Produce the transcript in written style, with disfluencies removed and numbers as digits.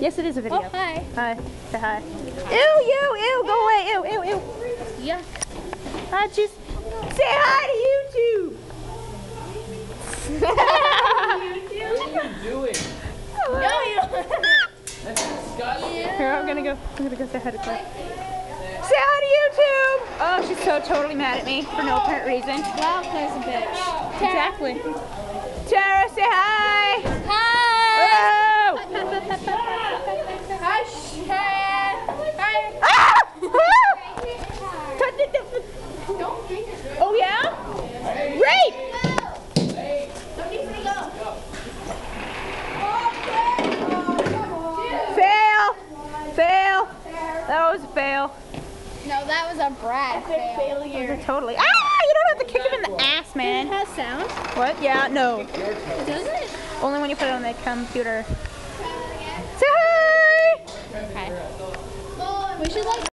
Yes, it is a video. Oh, hi. Hi. Say hi. Ew, ew, go away. Ew, ew, ew. Yeah. I just say hi to YouTube. What are you doing? No, you don't. That's disgusting. Here, I'm gonna go say hi to Claire. Say hi to YouTube! Oh, she's so totally mad at me for no apparent reason. Wow, Claire's a bitch. Exactly. Tara, say hi! Hi! Oh! Hi, Cher. Hi. Ah! Oh yeah? Rape! Fail! Fail! That was a fail. No, that was a Brad failure. Totally. Ah! You don't have to kick him in the ass, man. It has sound. What? Yeah, no. Does it? Only when you put it on the computer. Say hi! Okay. We should like